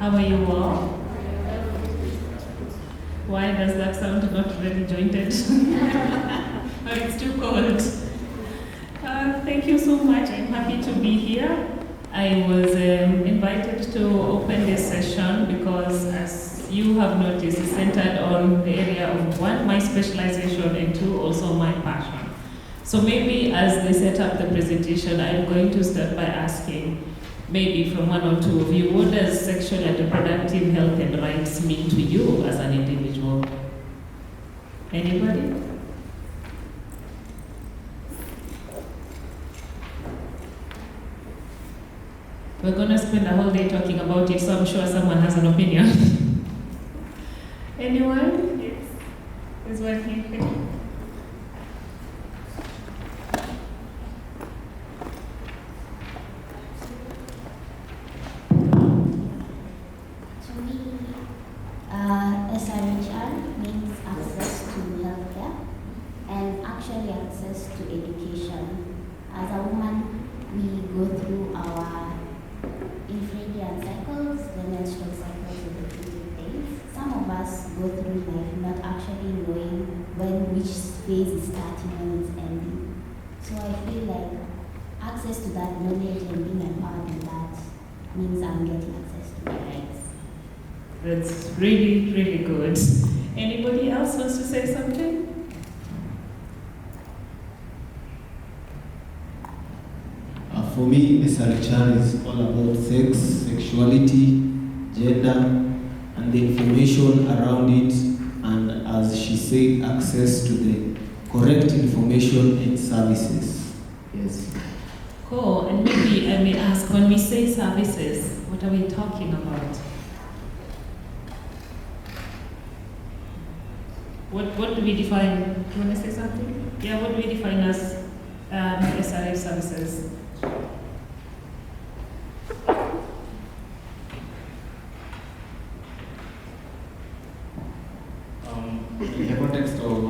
How are you all? Why does that sound not very jointed? Or it's too cold? Thank you so much. I'm happy to be here. I was invited to open this session because, as you have noticed, it's centered on the area of one, my specialization, and two, also my passion. So maybe as they set up the presentation, I'm going to start by asking, maybe from one or two of you, what does sexual and reproductive health and rights mean to you as an individual? Anybody? We're going to spend a whole day talking about it, so I'm sure someone has an opinion. Anyone? Yes. There's one here. SRHR means access to healthcare and actually access to education. As a woman, we go through our infrequent cycles, the menstrual cycles of the period days. Some of us go through life not actually knowing which phase is starting and it's ending. So I feel like access to that knowledge and being empowered in that means I'm getting access to my rights. That's really, really good. Anybody else wants to say something? For me, SRHR is all about sex, sexuality, gender, and the information around it, and as she said, access to the correct information and services. Yes. Cool. And maybe I may ask, when we say services, what are we talking about? What do we define? Do you want to say something? Yeah, what do we define as SRH services? In the context of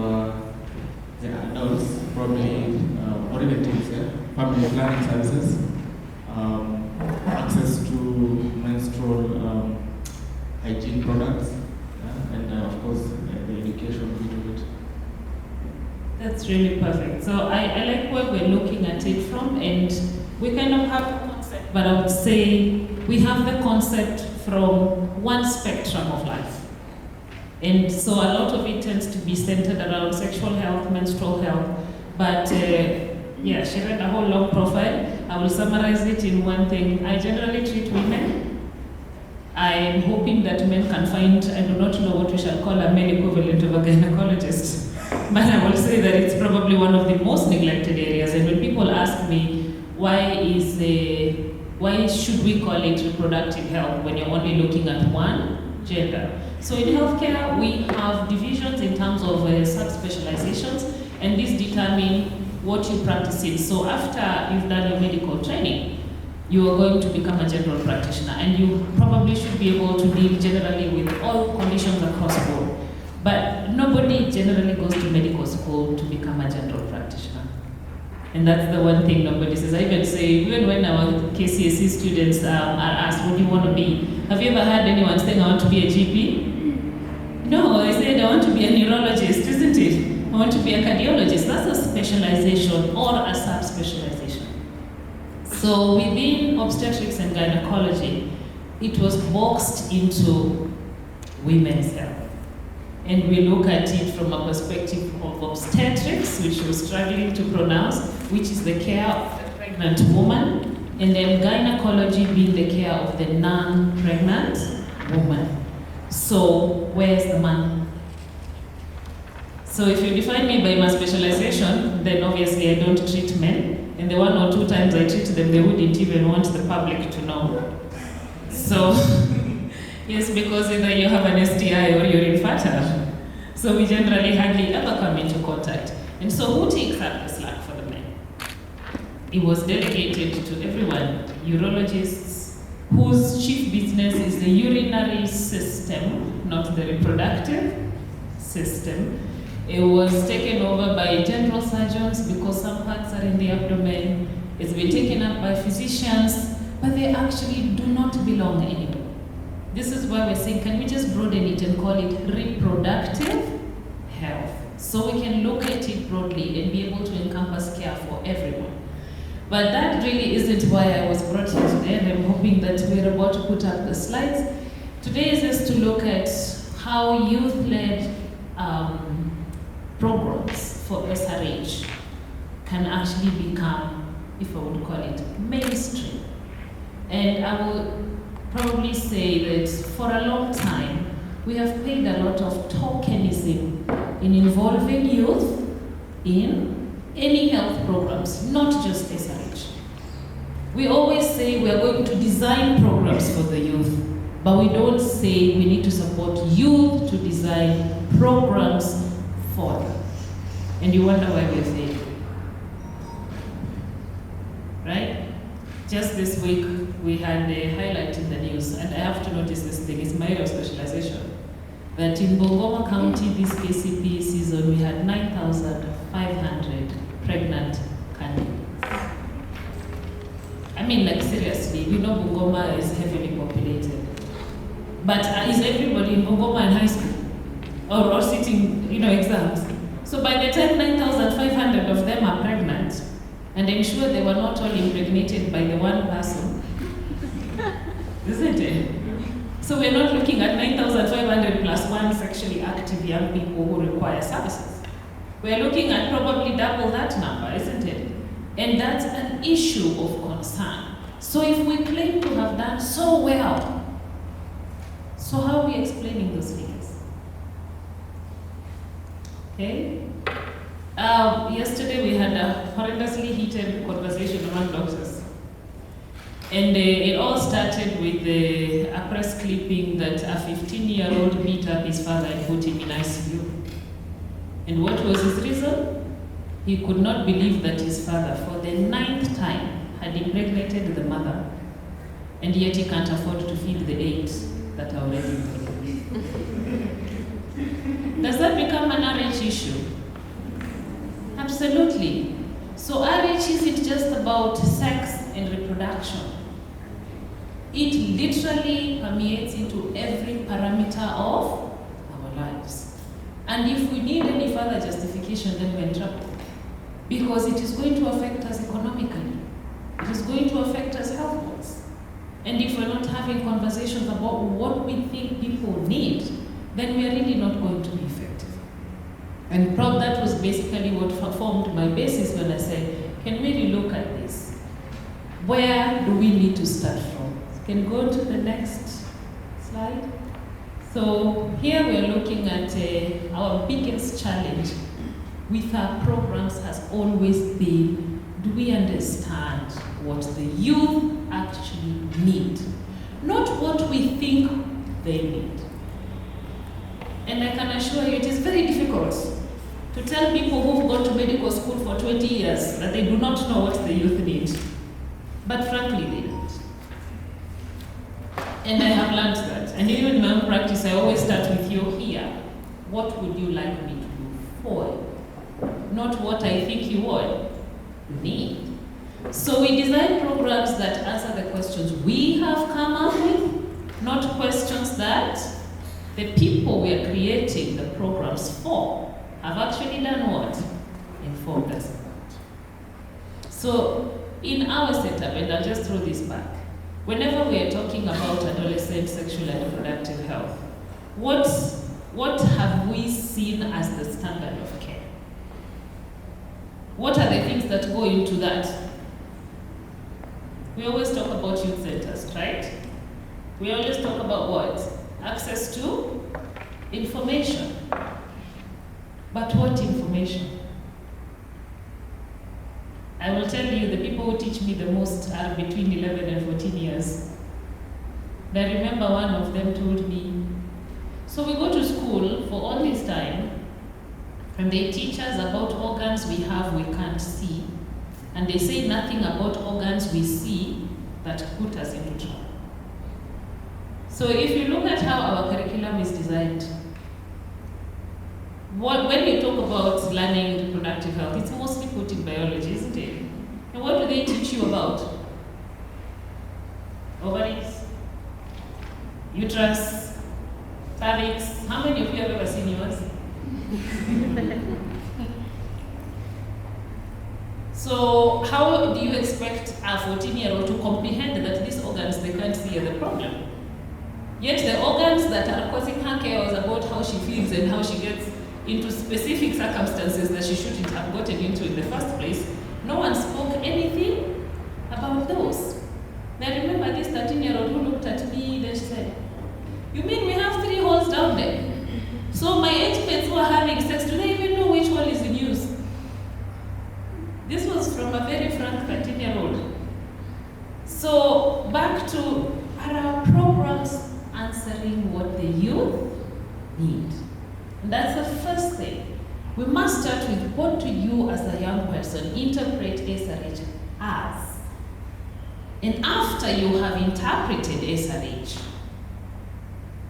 the adults, probably, or even teens, family planning services, access to menstrual hygiene products, and of course, the education bit of it. That's really perfect. So I like where we're looking at it from, and we kind of have a concept, but I would say we have the concept from one spectrum of life. And so a lot of it tends to be centered around sexual health, menstrual health, but yeah, she read a whole long profile. I will summarize it in one thing. I generally treat women. I am hoping that men can find, I do not know what we shall call a male equivalent of a gynecologist, but I will say that it's probably one of the most neglected areas. And when people ask me, why should we call it reproductive health when you're only looking at one gender? So in healthcare, we have divisions in terms of subspecializations, and these determine what you practice in. So after you've done your medical training, you are going to become a general practitioner, and you probably should be able to deal generally with all conditions across the board. But nobody generally goes to medical school to become a general practitioner. And that's the one thing nobody says. I even say, even when our KCSE students are asked, what do you want to be? Have you ever heard anyone saying, I want to be a GP? No, I said, I want to be a neurologist, isn't it? I want to be a cardiologist. That's a specialization or a subspecialization. So within obstetrics and gynecology, it was boxed into women's health. And we look at it from a perspective of obstetrics, which we're struggling to pronounce, which is the care of the pregnant woman, and then gynecology being the care of the non-pregnant woman. So where's the man? So if you define me by my specialization, then obviously I don't treat men, and the one or two times I treat them, they wouldn't even want the public to know. So, yes, because either you have an STI or you're infertile. So we generally hardly ever come into contact. And so who takes up the slack for the men? It was delegated to everyone, urologists, whose chief business is the urinary system, not the reproductive system. It was taken over by general surgeons because some parts are in the abdomen. It's been taken up by physicians, but they actually do not belong anymore. This why we're saying, can we just broaden it and call it reproductive health? So we can look at it broadly and be able to encompass care for everyone. But that really isn't why I was brought here today, and I'm hoping that we're about to put up the slides. Today is just to look at how youth-led programs for SRH can actually become, if I would call it, mainstream. And I will probably say that for a long time, we have paid a lot of tokenism in involving youth in any health programs, not just SRH. We always say we are going to design programs for the youth, but we don't say we need to support youth to design programs for them. And you wonder why we're failing. Right? Just this week, we had a highlight in the news, and I have to notice this thing, it's my area of specialization, that in Bungoma County this KCP season, we had 9,500 pregnant candidates. I mean, like seriously, we know Bungoma is heavily populated. But is everybody in Bungoma in high school? Or sitting, exams? So by the time 9,500 of them are pregnant, and I'm sure they were not all impregnated by the one person, isn't it? So we're not looking at 9,500 plus one sexually active young people who require services. We're looking at probably double that number, isn't it? And that's an issue of concern. So if we claim to have done so well, so how are we explaining those figures? Okay? Yesterday we had a horrendously heated conversation among doctors. And it all started with a press clipping that a 15-year-old beat up his father and put him in ICU. And what was his reason? He could not believe that his father, for the 9th time, had impregnated the mother, and yet he can't afford to feed the 8 that are already impregnated. Does that become an RH issue? Absolutely. So RH isn't just about sex and reproduction. It literally permeates into every parameter of our lives. And if we need any further justification, then we're in trouble. Because it is going to affect us economically. It is going to affect us health-wise. And if we're not having conversations about what we think people need, then we are really not going to be effective. And that was basically what formed my basis when I said, can we relook at this? Where do we need to start from? Can you go to the next slide? So here we're looking at our biggest challenge with our programs has always been, do we understand what the youth actually need? Not what we think they need. And I can assure you it is very difficult to tell people who've gone to medical school for 20 years that they do not know what the youth need. But frankly, they don't. And I have learned that. And even in my own practice, I always start with you here. What would you like me to do for you? Not what I think you would need. So we design programs that answer the questions we have come up with, not questions that the people we are creating the programs for have actually done what? Informed us about. So in our setup, and I'll just throw this back, whenever we are talking about adolescent sexual and reproductive health, what have we seen as the standard of care? What are the things that go into that? We always talk about youth centers, right? We always talk about what? Access to information. But what information? I will tell you, the people who teach me the most are between 11 and 14 years. And I remember one of them told me, so we go to school for all this time, and they teach us about organs we have we can't see, and they say nothing about organs we see that put us into trouble. So if you look at how our curriculum is designed, when you talk about learning reproductive health, it's mostly put in biology, isn't it? And what do they teach you about? Ovaries, uterus, cervix. How many of you have ever seen yours? So how do you expect a 14-year-old to comprehend that these organs they can't see are the problem? Yet the organs that are causing her chaos about how she feels and how she gets into specific circumstances that she shouldn't have gotten into in the first place, no one spoke anything about those. Now remember this 13-year-old who looked at me, then she said, "You mean we have 3 holes down there? So my age mates who are having sex, do they even know which hole is in use?" This was from a very frank 13-year-old. So back to, are our programs answering what the youth need? And that's the first thing. We must start with, what do you as a young person interpret SRH as? And after you have interpreted SRH,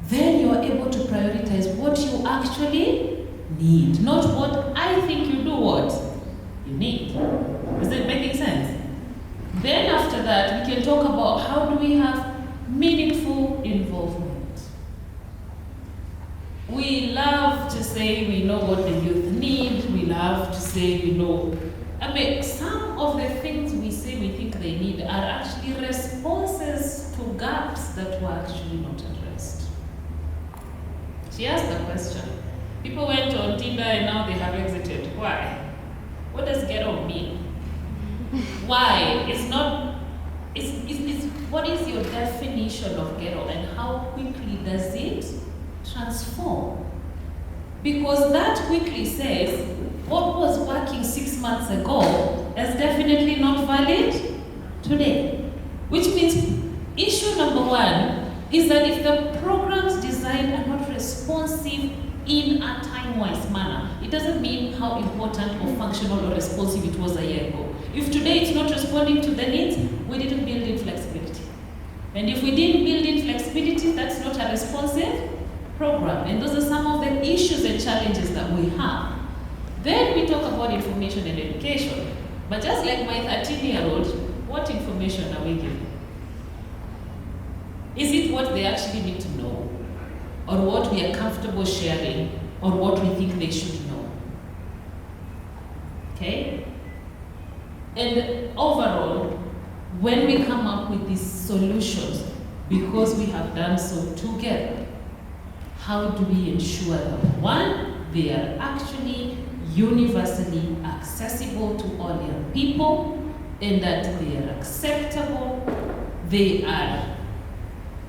then you are able to prioritize what you actually need, not what I think you do what you need. Is it making sense? Then after that, we can talk about how do we have meaningful involvement. We love to say we know what the youth need. We love to say we know. I mean, some of the things we say we think they need are actually responses to gaps that were actually not addressed. She asked the question. People went on Tinder and now they have exited. Why? What does ghetto mean? Why? It's not, it's what is your definition of ghetto and how quickly does it transform? Because that quickly says what was working 6 months ago is definitely not valid today. Which means issue number 1 is that if the programs designed are not responsive in a time-wise manner, it doesn't mean how important or functional or responsive it was a year ago. If today it's not responding to the needs, we didn't build in flexibility. And if we didn't build in flexibility, that's not a responsive program. And those are some of the issues and challenges that we have. Then we talk about information and education. But just like my 13-year-old, what information are we giving? Is it what they actually need to know? Or what we are comfortable sharing? Or what we think they should know? Okay? And overall, when we come up with these solutions, because we have done so together, how do we ensure that, 1, they are actually universally accessible to all young people, and that they are acceptable, they are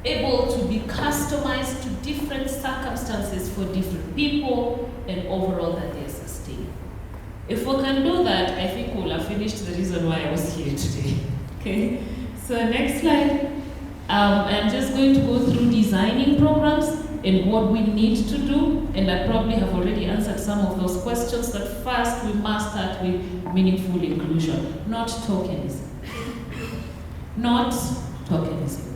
able to be customized to different circumstances for different people, and overall that they are sustainable. If we can do that, I think we'll have finished the reason why I was here today. Okay, so next slide. I'm just going to go through designing programs and what we need to do, and I probably have already answered some of those questions. That first, we must start with meaningful inclusion, not tokenism. Not tokenism.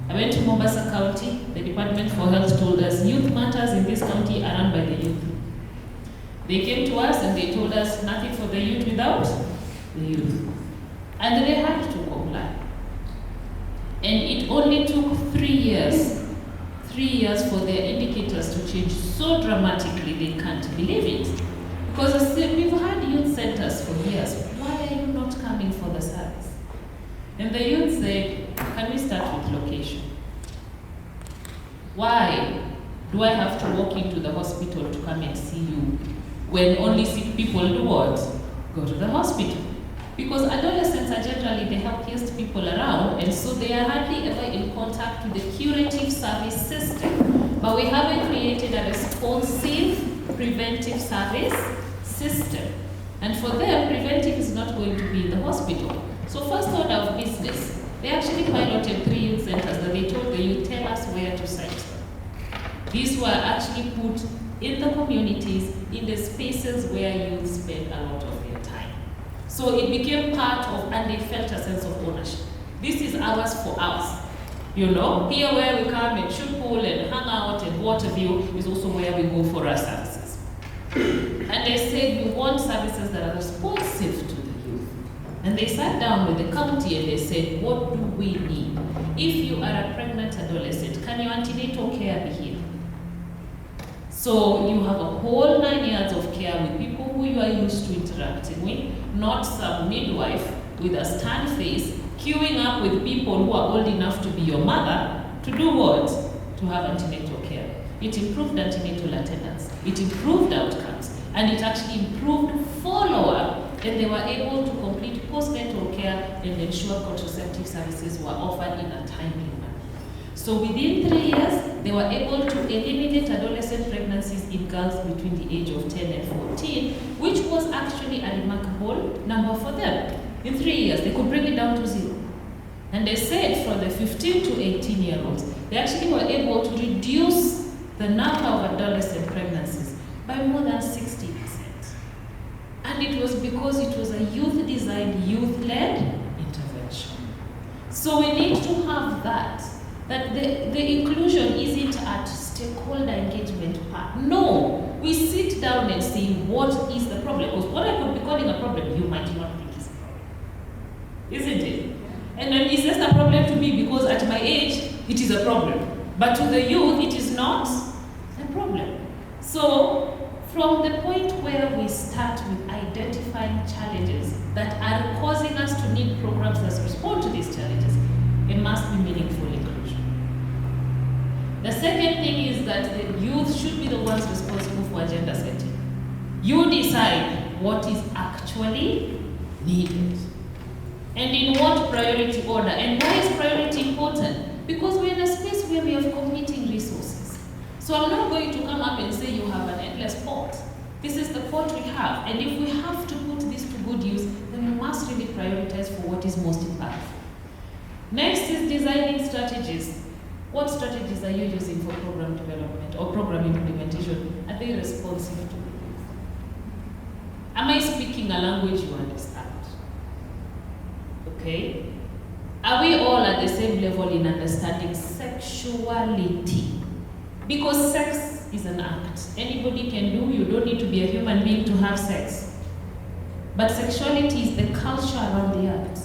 I went to Mombasa County. The Department for Health told us youth matters in this county are run by the youth. They came to us and they told us nothing for the youth without the youth. And they had to comply. And it only took 3 years. 3 years for their indicators to change so dramatically they can't believe it. Because we've had youth centers for years. Why are you not coming for the service? And the youth said, can we start with location? Why do I have to walk into the hospital to come and see you when only sick people do what? Go to the hospital. Because adolescents are generally the healthiest people around, and so they are hardly ever in contact with the curative service system. But we haven't created a responsive preventive service system. And for them, preventive is not going to be in the hospital. So first order of business, they actually piloted 3 youth centers that they told the youth, tell us where to site them. These were actually put in the communities, in the spaces where youth spend a lot of their time. So it became part of, and they felt a sense of ownership. This is ours for us. You know, here where we come and shoot pool and hang out and water view is also where we go for our services. And they said we want services that are responsive to the youth. And they sat down with the county and they said, what do we need? If you are a pregnant adolescent, can your antenatal care be here? So you have a whole 9 years of care with people who you are used to interacting with, not some midwife with a stern face, queuing up with people who are old enough to be your mother, to do what? To have antenatal care. It improved antenatal attendance, it improved outcomes, and it actually improved follow-up, and they were able to complete postnatal care and ensure contraceptive services were offered in a timely manner. So within 3 years, they were able to eliminate adolescent pregnancies in girls between the age of 10 and 14, which was actually a remarkable number for them. In 3 years, they could bring it down to 0. And they said for the 15 to 18-year-olds, they actually were able to reduce the number of adolescent pregnancies by more than 60%. And it was because it was a youth-designed, youth-led intervention. So we need to have that the inclusion isn't at stakeholder engagement part. No, we sit down and see what is the problem. Because what I could be calling a problem, you might not think is a problem. Isn't it? And then it's just a problem to me because at my age, it is a problem. But to the youth, it is not a problem. So, from the point where we start with identifying challenges that are causing us to need programs that respond to these challenges, it must be meaningful inclusion. The second thing is that the youth should be the ones responsible for agenda setting. You decide what is actually needed and in what priority order. And why is priority important? Because we're in a space where we have competing resources. So I'm not going to come up and say you have an endless pot. This is the pot we have, and if we have to put this to good use, then we must really prioritize for what is most impactful. Next is designing strategies. What strategies are you using for program development or program implementation? Are they responsive to the youth? Am I speaking a language you understand? Okay? Are we all at the same level in understanding sexuality? Because sex is an act. Anybody can do, you don't need to be a human being to have sex. But sexuality is the culture around the act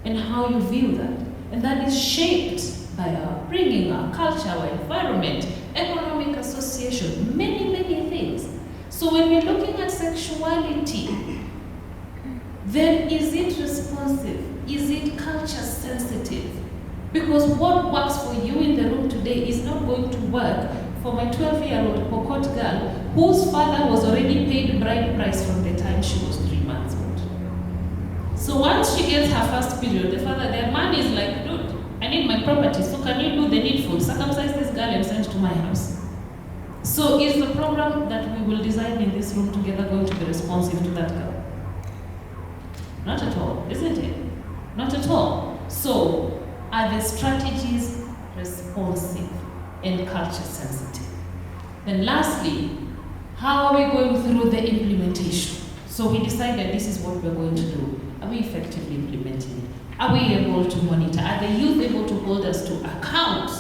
and how you view that. And that is shaped by our upbringing, our culture, our environment, economic association, many, many things. So when we're looking at sexuality, then is it responsive? Is it culture sensitive? Because what works for you in the room today is not going to work for my 12-year-old Pokot girl whose father was already paid bride price from the time she was 3 months old. So once she gets her first period, the man is like, dude, I need my property, so can you do the needful? Circumcise this girl and send to my house. So is the program that we will design in this room together going to be responsive to that girl? Not at all, isn't it? Not at all. So, are the strategies responsive and culture sensitive? Then lastly, how are we going through the implementation? So we decided this is what we're going to do. Are we effectively implementing it? Are we able to monitor? Are the youth able to hold us to account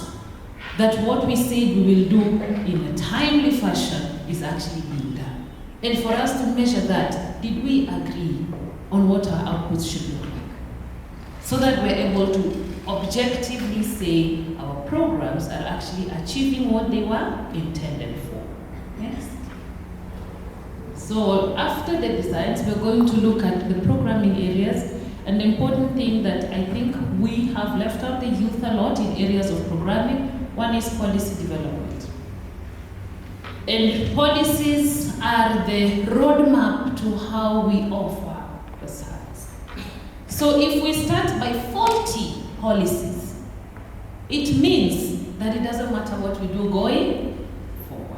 that what we said we will do in a timely fashion is actually being done? And for us to measure that, did we agree on what our outputs should look like? So that we're able to objectively say our programs are actually achieving what they were intended for. Next. So after the designs, we're going to look at the programming areas. And the important thing that I think we have left out the youth a lot in areas of programming, one is policy development. And policies are the roadmap to how we offer the service. So if we start by faulty policies, it means that it doesn't matter what we do going forward.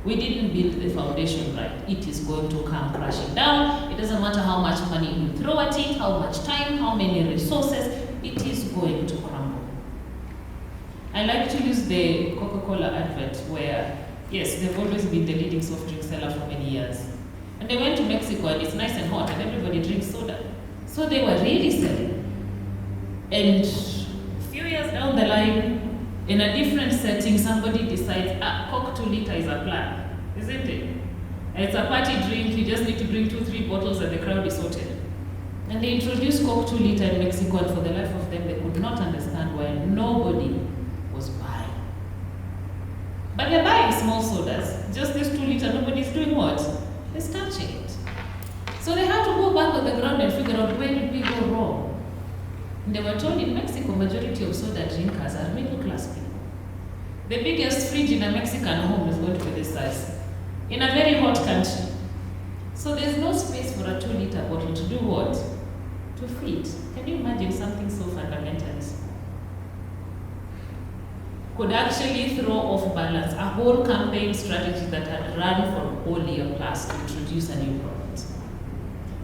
We didn't build the foundation right. It is going to come crashing down. It doesn't matter how much money you throw at it, how much time, how many resources, it is going to crumble. I like to use the Coca-Cola advert where, yes, they've always been the leading soft drink seller for many years. And they went to Mexico and it's nice and hot and everybody drinks soda. So they were really selling. And a few years down the line, in a different setting, somebody decides, Coke 2 liter is a plan, isn't it? It's a party drink, you just need to drink 2-3 bottles and the crowd is sorted. And they introduced Coke 2 liter in Mexico, and for the life of them, they could not understand why nobody was buying. But they're buying small sodas. Just this 2 liter, nobody's doing what? They're touching it. So they had to go back on the ground and figure out where did we go wrong. And they were told in Mexico, majority of soda drinkers are middle class people. The biggest fridge in a Mexican home is going to be this size. In a very hot country. So there's no space for a 2 liter bottle to do what? To fit. Can you imagine something so fundamentally small? Could actually throw off balance a whole campaign strategy that had run for a whole year plus to introduce a new product.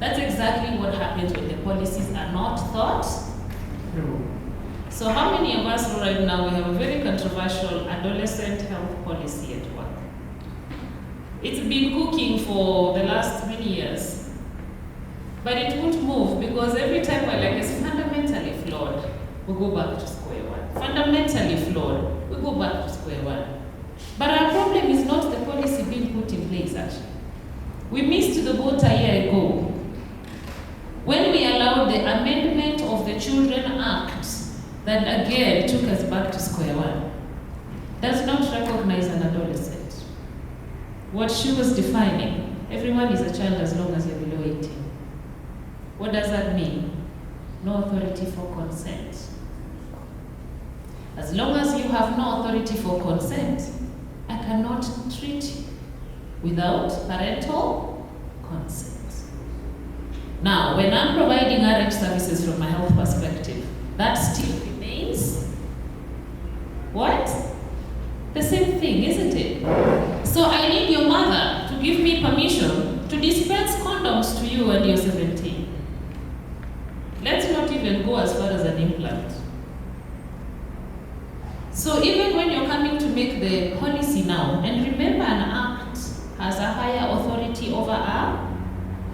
That's exactly what happens when the policies are not thought through. So how many of us right now, we have a very controversial adolescent health policy at work? It's been cooking for the last many years, but it won't move because every time we're like, it's fundamentally flawed, we go back to square one. Fundamentally flawed, we go back to square one. But our problem is not the policy being put in place, actually. We missed the boat a year ago when we allowed the amendment of the Children Act that again took us back to square one. Does not recognize an adolescent. What she was defining, everyone is a child as long as you're below 18. What does that mean? No authority for consent. As long as you have no authority for consent, I cannot treat you without parental consent. Now, when I'm providing RH services from a health perspective, that still remains what? The same thing, isn't it? So I need your mother to give me permission to dispense condoms to you when you're 17. Let's not even go as far as an implant. So even when you're coming to make the policy now, and remember an act has a higher authority over a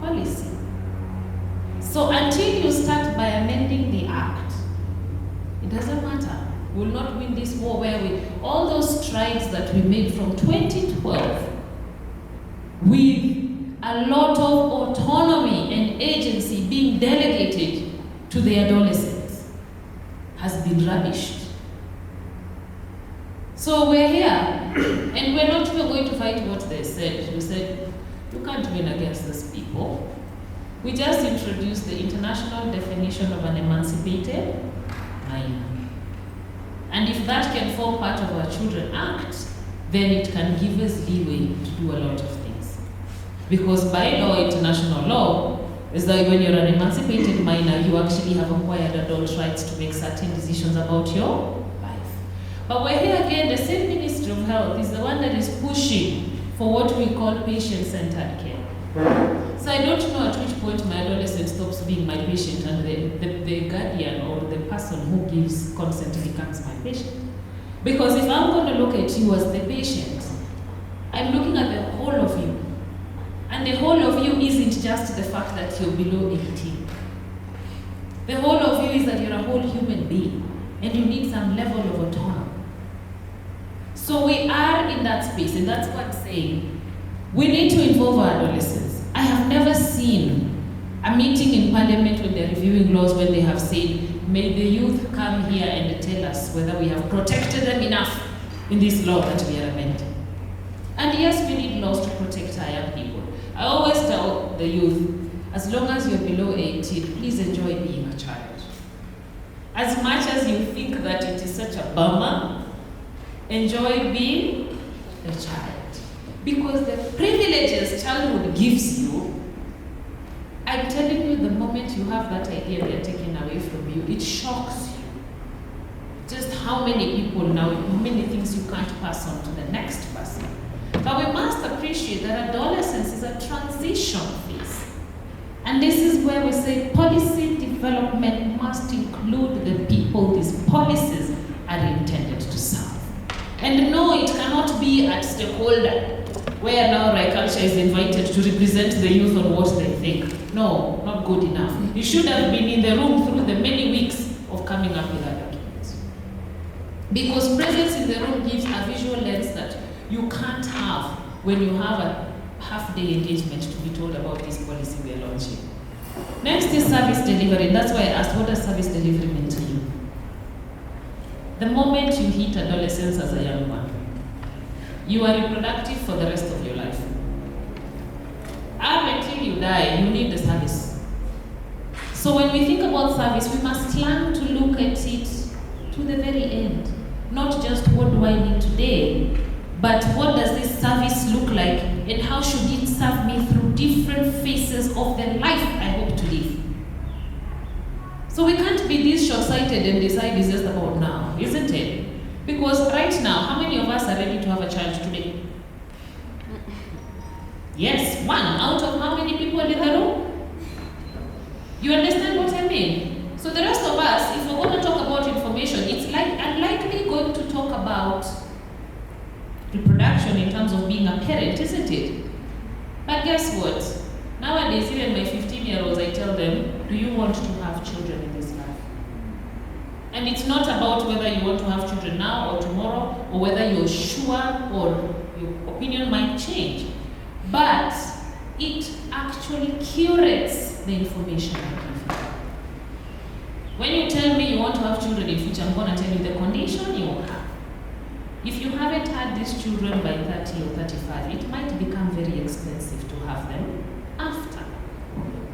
policy. So until you start by amending the act, it doesn't matter. We'll not win this war where all those strides that we made from 2012 with a lot of autonomy and agency being delegated to the adolescents has been rubbished. So we're here, and we're not even going to fight what they said. We said, you can't win against these people. We just introduced the international definition of an emancipated minor. And if that can form part of our Children Act, then it can give us leeway to do a lot of things. Because by law, international law, is that when you're an emancipated minor, you actually have acquired adult rights to make certain decisions about your life. But we're here again, the same Ministry of Health is the one that is pushing for what we call patient-centered care. So I don't know at which point my adolescent stops being my patient and the guardian or the person who gives consent becomes my patient. Because if I'm going to look at you as the patient, I'm looking at the whole of you. And the whole of you isn't just the fact that you're below 18. The whole of you is that you're a whole human being and you need some level of autonomy. So we are in that space, and that's what I'm saying. We need to involve our adolescents. I have never seen a meeting in Parliament when they're reviewing laws when they have said, may the youth come here and tell us whether we have protected them enough in this law that we are amending. And yes, we need laws to protect our young people. I always tell the youth, as long as you're below 18, please enjoy being a child. As much as you think that it is such a bummer, enjoy being a child. Because the privileges childhood gives you, I'm telling you, the moment you have that idea they're taken away from you, it shocks you. Just how many people now, how many things you can't pass on to the next person. But we must appreciate that adolescence is a transition phase. And this is where we say policy development must include the people these policies are intended to serve. And no, it cannot be at stakeholder, where now culture is invited to represent the youth on what they think. No, not good enough. You should have been in the room through the many weeks of coming up with that document. Because presence in the room gives a visual lens that you can't have when you have a half-day engagement to be told about this policy we are launching. Next is service delivery. That's why I asked, what does service delivery mean to you? The moment you hit adolescence as a young one, you are reproductive for the rest of your life. Up until you die, you need the service. So when we think about service, we must learn to look at it to the very end. Not just what do I need today, but what does this service look like and how should it serve me through different phases of the life I hope to live. So we can't be this short-sighted and decide it's just about now, isn't it? Because right now, how many of us are ready to have a child today? Yes, one out of how many people in the room? You understand what I mean? So the rest of us, if we're going to talk about information, it's unlikely going to talk about reproduction in terms of being a parent, isn't it? But guess what? Nowadays, even my 15-year-olds, I tell them, do you want to have children in this life? And it's not about whether you want to have children now or tomorrow, or whether you're sure or your opinion might change. But it actually curates the information I give you. When you tell me you want to have children in future, I'm going to tell you the condition you will have. If you haven't had these children by 30 or 35, it might become very expensive to have them after.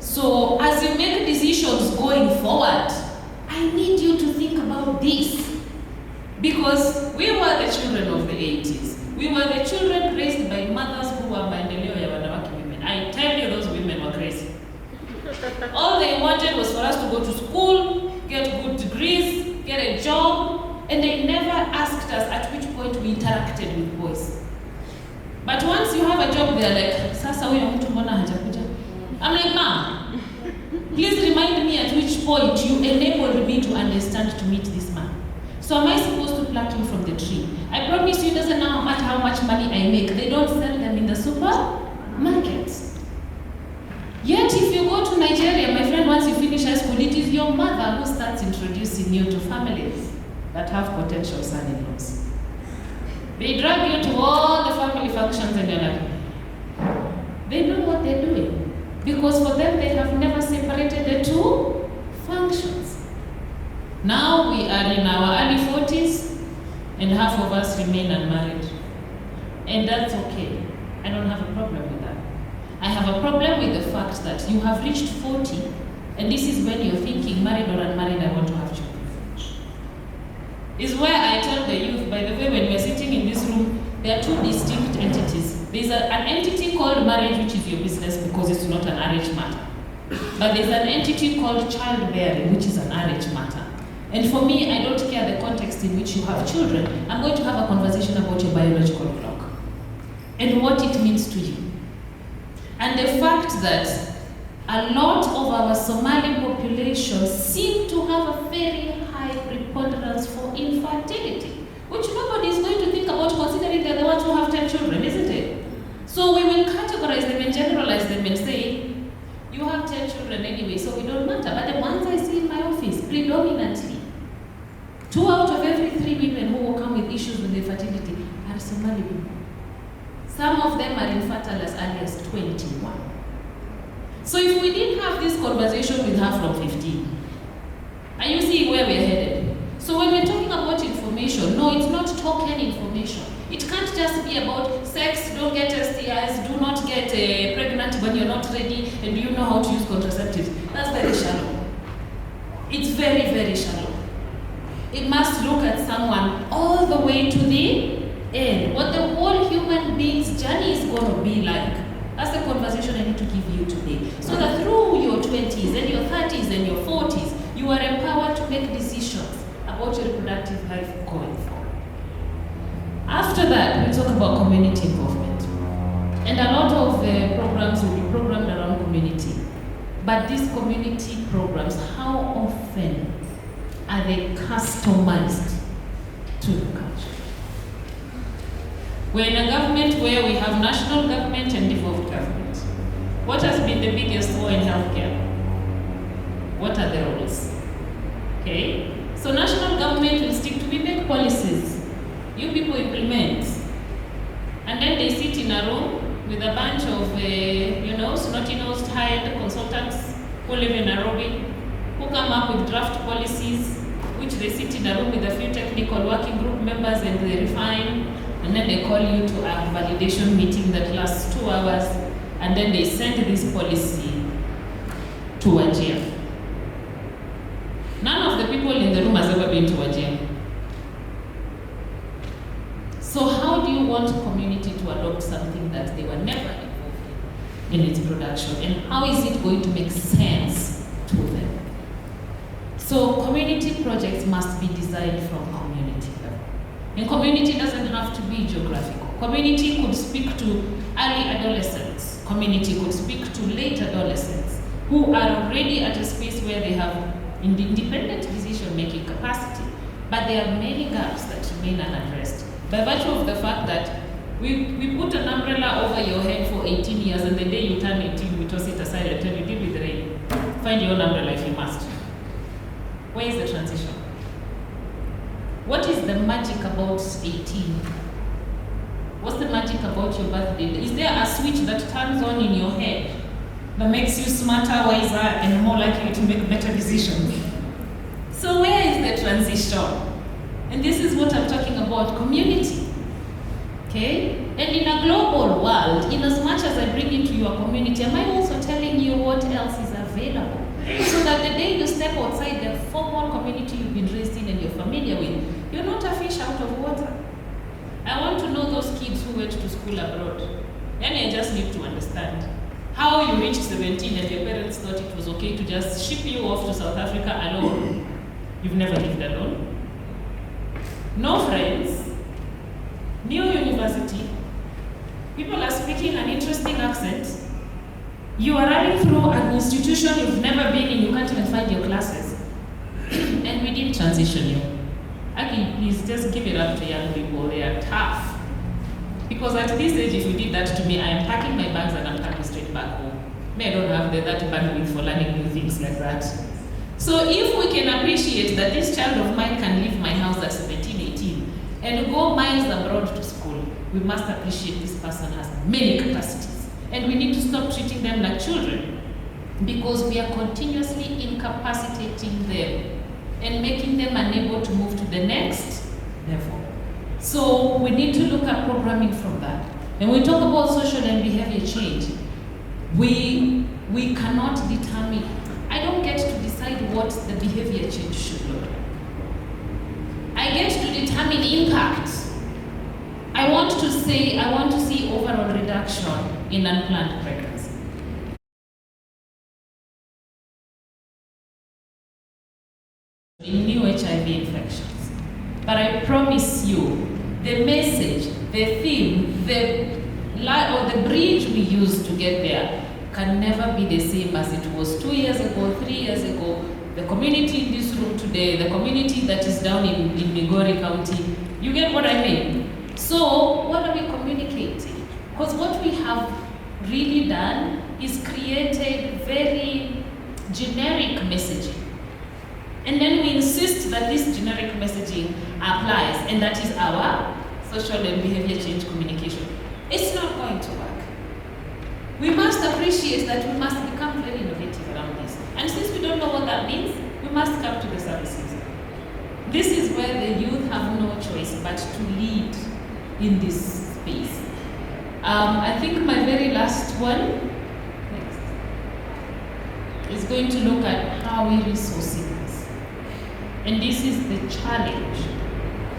So as you make decisions going forward, I need you to think about this. Because we were the children of the 80s. We were the children raised by mothers who were maendeleo ya wanawake women. I tell you, those women were crazy. All they wanted was for us to go to school, get good degrees, get a job, and they never asked us at which point we interacted with boys. But once you have a job, they're like, sasa huyo mtu mbona hajakuja? I'm like, Mom, please remind me at which point you enabled me to understand to meet this man. So am I supposed to pluck him from the tree? I promise you, it doesn't matter how much money I make. They don't sell them in the supermarkets. Yet if you go to Nigeria, my friend, once you finish high school, it is your mother who starts introducing you to families that have potential son-in-laws. They drag you to all the family functions and you're like, they know what they're doing. Because for them, they have never separated the two functions. Now we are in our early 40s and half of us remain unmarried. And that's okay. I don't have a problem with that. I have a problem with the fact that you have reached 40 and this is when you're thinking, married or unmarried, I want to have children. Is where I tell the youth, by the way, when we're sitting in this room, there are two distinct entities. There's an entity called marriage, which is your business because it's not an RH matter. But there's an entity called childbearing, which is an RH matter. And for me, I don't care the context in which you have children. I'm going to have a conversation about your biological clock and what it means to you. And the fact that a lot of our Somali population seem to have a very high preponderance for infertility, which nobody is going to think about considering they're the ones who have 10 children, isn't it? So we will categorize them and generalize them and say, you have 10 children anyway, so it don't matter. But the ones I see in my office, predominantly, 2 out of every 3 women who will come with issues with infertility are Somali people. Some of them are infertile as early as 21. So if we didn't have this conversation with her from 15, are you seeing where we're headed? So when we're talking about information, no, it's not token information. It can't just be about sex, don't get STIs, do not get pregnant when you're not ready, and do you know how to use contraceptives? That's very shallow. It's very, very shallow. It must look at someone all the way to the end. What the whole human being's journey is going to be like. That's the conversation I need to give you today. So that through your 20s and your 30s and your 40s, you are empowered to make decisions about your reproductive life going forward. After that, we'll talk about community involvement. And a lot of programs will be programmed around community. But these community programs, how often are they customized to the culture? We're in a government where we have national government and devolved government. What has been the biggest war in healthcare? What are the roles? Okay? So national government will stick to, we make policies. You people implement. And then they sit in a room with a bunch of, snotty-nosed hired consultants who live in Nairobi, who come up with draft policies, which they sit in a room with a few technical working group members and they refine, and then they call you to a validation meeting that lasts 2 hours, and then they send this policy to Wajir. None of the people in the room has ever been to Wajir. So how do you want a community to adopt something that they were never involved in its production? And how is it going to make sense to them? So community projects must be designed from community level. And community doesn't have to be geographical. Community could speak to early adolescents. Community could speak to late adolescents who are already at a space where they have independent decision-making capacity, but there are many gaps that remain unaddressed by virtue of the fact that we put an umbrella over your head for 18 years, and the day you turn 18, we toss it aside and tell you, deal with the rain. Find your own umbrella if you must. Where is the transition? What is the magic about 18? What's the magic about your birthday? Is there a switch that turns on in your head that makes you smarter, wiser, and more likely to make better decisions? So where is the transition? And this is what I'm talking about, community. Okay? And in a global world, in as much as I bring into your community, am I also telling you what else is available? So that the day you step outside the formal community you've been raised in and you're familiar with, you're not a fish out of water. I want to know those kids who went to school abroad. And I just need to understand how you reached 17 and your parents thought it was okay to just ship you off to South Africa alone. You've never lived alone. No friends, new university, people are speaking an interesting accent. You are running through an institution you've never been in, you can't even find your classes. And we didn't transition you. Aki, please just give it up to young people, they are tough. Because at this age, if you did that to me, I am packing my bags and I'm coming straight back home. I don't have that bandwidth for learning new things like that. So if we can appreciate that this child of mine can leave my house at 17, 18, and go miles abroad to school, we must appreciate this person has many capacities. And we need to stop treating them like children, because we are continuously incapacitating them and making them unable to move to the next level. So we need to look at programming from that. And when we talk about social and behavior change, we cannot determine. I don't get to decide what the behavior change should look like. I get to determine impact. I want to see overall reduction in unplanned pregnancy. In new HIV infections. But I promise you, the message, the theme, the bridge we use to get there can never be the same as it was 2 years ago, 3 years ago. The community in this room today, the community that is down in Migori County, you get what I mean? So what are we communicating? Because what we have really done is created very generic messaging. And then we insist that this generic messaging applies, and that is our social and behavior change communication. It's not going to work. We must appreciate that we must become very innovative around this. And since we don't know what that means, we must come to the services. This is where the youth have no choice but to lead in this space. I think my very last one is going to look at how we resource this. And this is the challenge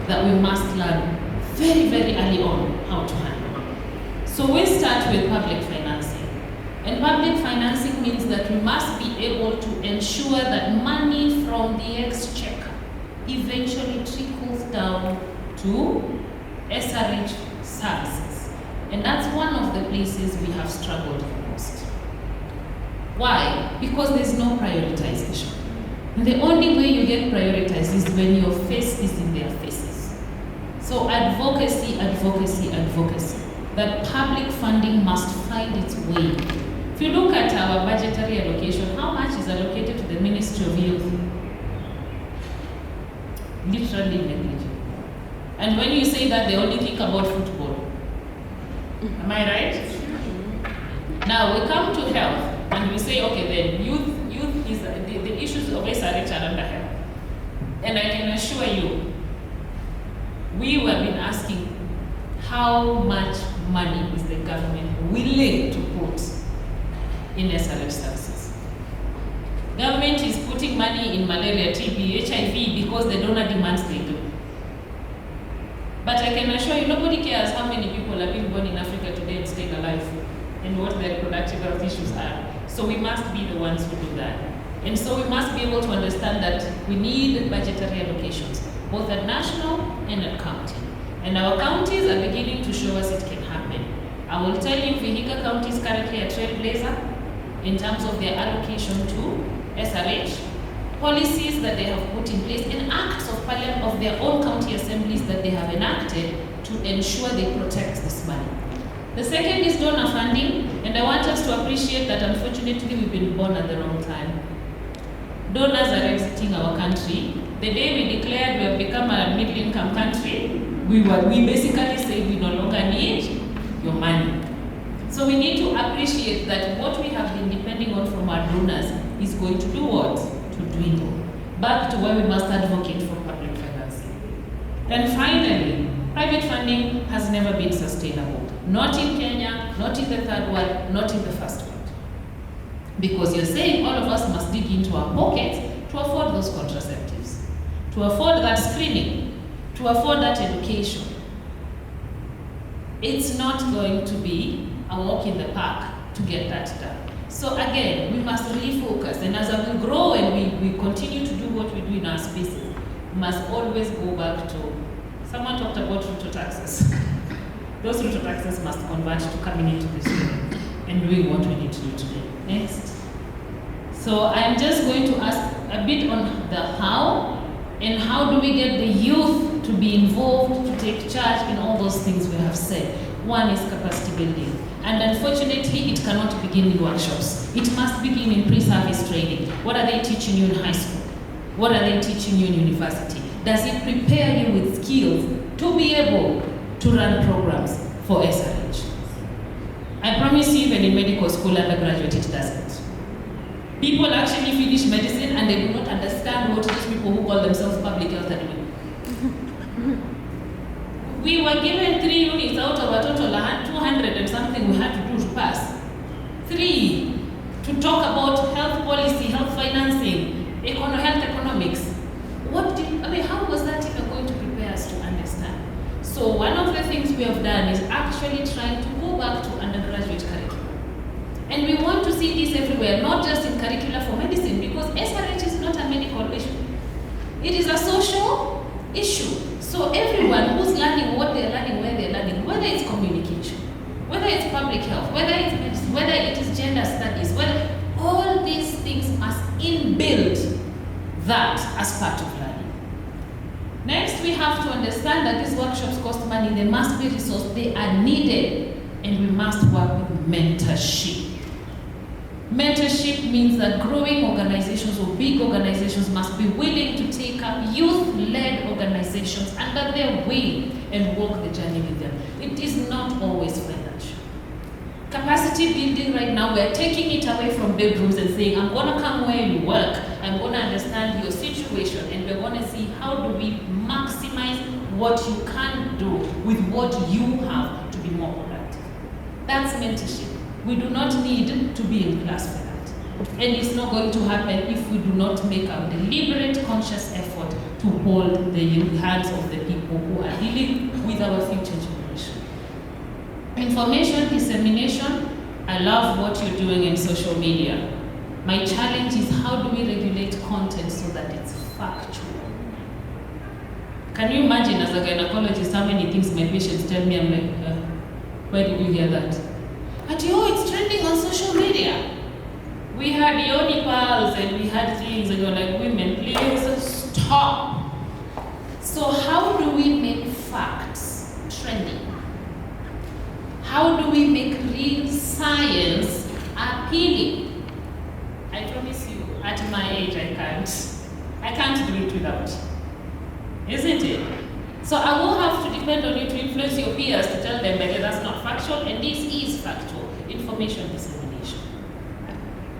that we must learn very, very early on how to handle. So we start with public financing. And public financing means that we must be able to ensure that money from the exchequer eventually trickles down to SRH services. And that's one of the places we have struggled the most. Why? Because there's no prioritization. And the only way you get prioritized is when your face is in their faces. So advocacy, advocacy, advocacy. That public funding must find its way. If you look at our budgetary allocation, how much is allocated to the Ministry of Youth? Literally negligible. And when you say that, they only think about football. Am I right? Now we come to health and we say, okay, then youth is the issues of SRHR under health. And I can assure you, we have been asking how much money is the government willing to put in SRH services. Government is putting money in malaria, TB, HIV because the donor demands they do. But I can assure you, nobody cares how many people are being born in Africa today and staying alive and what their reproductive health issues are. So we must be the ones who do that. And so we must be able to understand that we need budgetary allocations, both at national and at county. And our counties are beginning to show us it can happen. I will tell you, Vihiga County is currently a trailblazer in terms of their allocation to SRH, policies that they have put in place, and acts of parliament of their own county assemblies that they have enacted to ensure they protect this money. The second is donor funding, and I want us to appreciate that unfortunately we've been born at the wrong time. Donors are exiting our country. The day we declared we have become a middle-income country, we basically said we no longer need your money. So we need to appreciate that what we have been depending on from our donors is going to do what? To dwindle. Back to where we must advocate for public financing. And finally, private funding has never been sustainable. Not in Kenya, not in the third world, not in the first world. Because you're saying all of us must dig into our pockets to afford those contraceptives, to afford that screening, to afford that education. It's not going to be a walk in the park to get that done. So again, we must refocus, and as we grow and we continue to do what we do in our spaces, we must always go back to, someone talked about roto taxes. Those roto taxes must convert to coming into this room and doing what we need to do today. Next. So I'm just going to ask a bit on the how, and how do we get the youth to be involved, to take charge in all those things we have said. One is capacity building. And unfortunately, it cannot begin in workshops. It must begin in pre-service training. What are they teaching you in high school? What are they teaching you in university? Does it prepare you with skills to be able to run programs for SRH? I promise you, even in medical school undergraduate, it doesn't. People actually finish medicine and they do not understand what these people who call themselves public health are doing. We were given 3 units out of a total 200 and something we had to do to pass. 3 to talk about health policy, health financing, health economics. How was that even going to prepare us to understand? So one of the things we have done is actually trying to go back to undergraduate curriculum. And we want to see this everywhere, not just in curricula for medicine, because SRH is not a medical issue. It is a social issue. So everyone who's learning what they're learning, where they're learning, whether it's communication, whether it's public health, whether it's medicine, whether it is gender studies, whether all these things must inbuild that as part of learning. Next, we have to understand that these workshops cost money, they must be resourced, they are needed, and we must work with mentorship. Mentorship means that growing organizations or big organizations must be willing to take up youth-led organizations under their wing and walk the journey with them. It is not always financial. Capacity building right now, we're taking it away from bedrooms and saying, I'm gonna come where you work, I'm gonna understand your situation, and we're gonna see how do we maximize what you can do with what you have to be more productive. That's mentorship. We do not need to be in class for that. And it's not going to happen if we do not make a deliberate, conscious effort to hold the hands of the people who are dealing with our future generation. Information dissemination, I love what you're doing in social media. My challenge is how do we regulate content so that it's factual? Can you imagine as a gynecologist how many things my patients tell me? I'm like, where did you hear that? But it's trending on social media. We had yoni pals and we had things and you're like, women, please stop. So how do we make facts trending? How do we make real science appealing? I promise you, at my age, I can't do it without. Isn't it? So I will have to depend on you to influence your peers to tell them that that's not factual and this is factual. Information dissemination.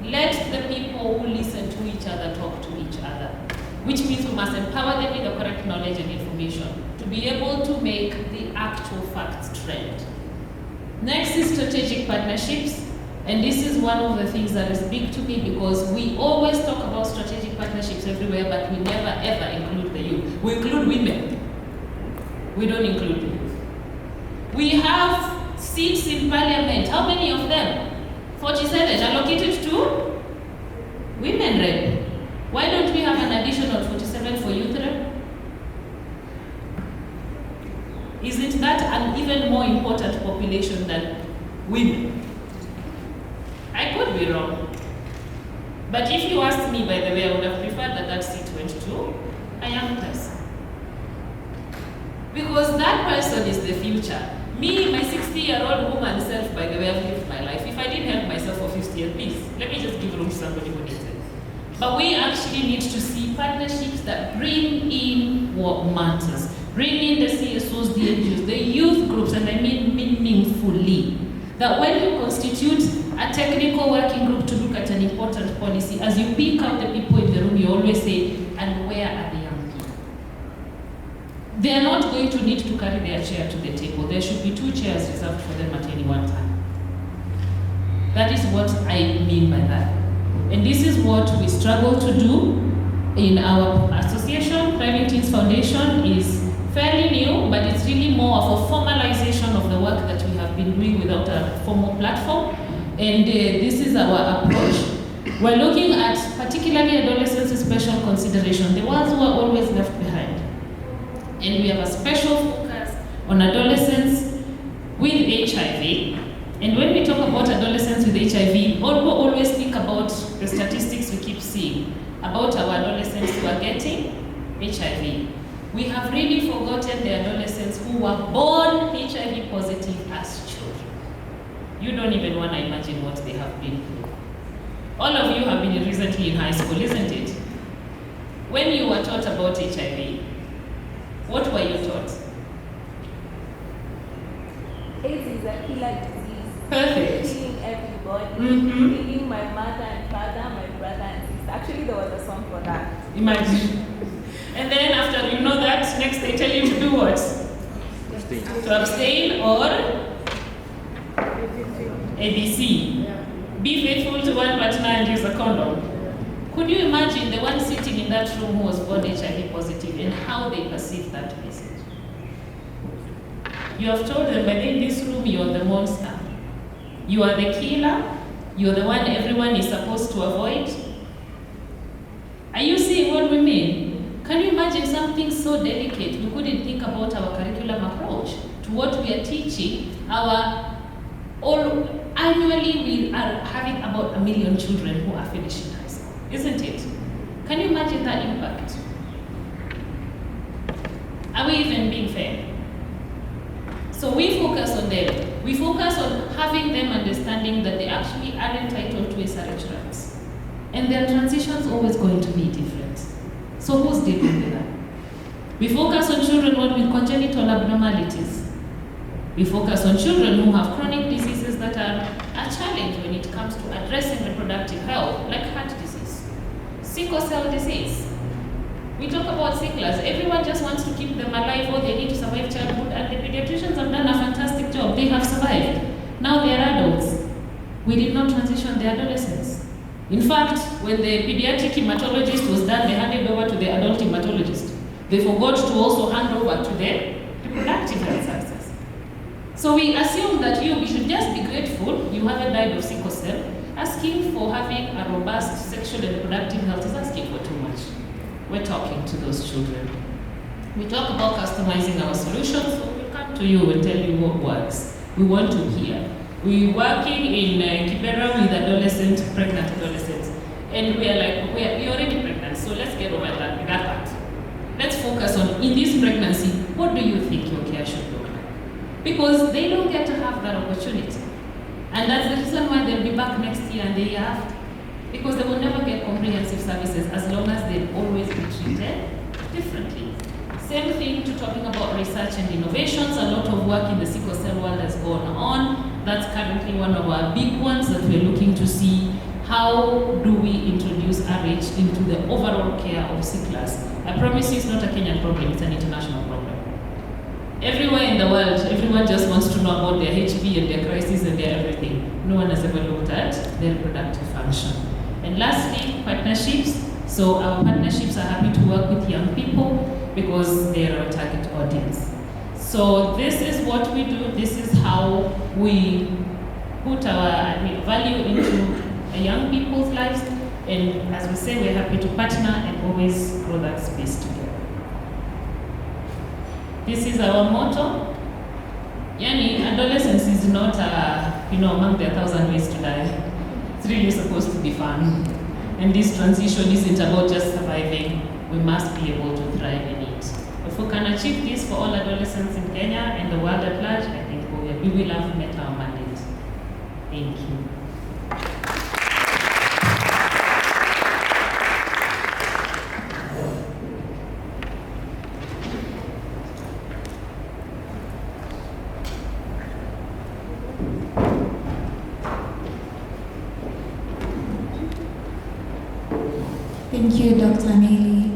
let the people who listen to each other talk to each other, which means we must empower them with the correct knowledge and information to be able to make the actual facts trend. Next is strategic partnerships. And this is one of the things that is big to me, because we always talk about strategic partnerships everywhere, but we never ever include the youth. We include women. We don't include the youth. We have seats in parliament. How many of them? 47 allocated to women rep. Why don't we have an additional 47 for youth rep? Isn't that an even more important population than women? I could be wrong. But if you asked me, by the way, I would have preferred that that seat went to a young person. Because that person is the future. Me, my 60-year-old woman self, by the way, I've lived my life. If I didn't help myself for 50 years, please, let me just give room to somebody who needs it. But we actually need to see partnerships that bring in what matters. Bring in the CSOs, the NGOs, the youth groups, and I mean meaningfully. That when you constitute a technical working group to look at an important policy, as you pick out the people in the room, you always say, and where are the young people? They are not going to need to carry their chair to the table. There should be 2 chairs reserved for them at any one time. That is what I mean by that. And this is what we struggle to do in our association. Thriving Teens Foundation is fairly new, but it's really more of a formalization of the work that we have been doing without a formal platform. And this is our approach. We're looking at particularly adolescents with special consideration, the ones who are always left behind. And we have a special focus on adolescents with HIV. And when we talk about adolescents with HIV, we always think about the statistics we keep seeing about our adolescents who are getting HIV. We have really forgotten the adolescents who were born HIV positive as children. You don't even want to imagine what they have been through. All of you have been recently in high school, isn't it? When you were taught about HIV, what were you taught? AIDS is a killer disease. Perfect. Killing everybody, killing my mother and father, my brother and sister. Actually, there was a song for that. Imagine. And then after you know that, next they tell you to do what? To abstain or ABC. Be faithful to one partner and use a condom. Could you imagine the one sitting in that room who was born HIV positive and how they perceive that message? You have told them, but in this room you are the monster. You are the killer. You are the one everyone is supposed to avoid. Are you seeing what we mean? Can you imagine something so delicate? We couldn't think about our curriculum approach to what we are teaching. Annually we are having about 1 million children who are finishing high school, isn't it? Can you imagine that impact? Are we even being fair? So we focus on them. We focus on having them understanding that they actually are entitled to SRHRs. And their transition is always going to be different. So who's dealing with that? We focus on children with congenital abnormalities. We focus on children who have chronic diseases that are a challenge when it comes to addressing reproductive health, like heart disease, sickle cell disease. We talk about sicklers. Everyone just wants to keep them alive, or they need to survive childhood, and the pediatricians have done a fantastic job. They have survived. Now they are adults. We did not transition the adolescents. In fact, when the pediatric hematologist was done, they handed over to the adult hematologist. They forgot to also hand over to the reproductive health services. So we assume that we should just be grateful you haven't died of sickle cell. Asking for having a robust sexual and reproductive health is asking for too much. We're talking to those children. We talk about customizing our solutions, so we'll come to you and tell you what works. We want to hear. We're working in Kibera with pregnant adolescents. And we are like, you're already pregnant, so let's get over that part. Let's focus on, in this pregnancy, what do you think your care should look like? Because they don't get to have that opportunity. And that's the reason why they'll be back next year and the year after. Because they will never get comprehensive services as long as they'll always be treated differently. Same thing to talking about research and innovations. A lot of work in the sickle cell world has gone on. That's currently one of our big ones that we're looking to see how do we introduce RH into the overall care of C-class? I promise you it's not a Kenyan problem, it's an international problem. Everywhere in the world, everyone just wants to know about their HP and their crisis and their everything. No one has ever looked at their reproductive function. And lastly, partnerships. So our partnerships are happy to work with young people because they are our target audience. So this is what we do. This is how we put our value into young people's lives. And as we say, we're happy to partner and always grow that space together. This is our motto. Yani, adolescence is not, among the 1,000 ways to die. It's really supposed to be fun. And this transition isn't about just surviving. We must be able to thrive in it. If we can achieve this for all adolescents in Kenya and the world at large, I think we will have met our mandate. Thank you. Thank you, Dr. Nelly.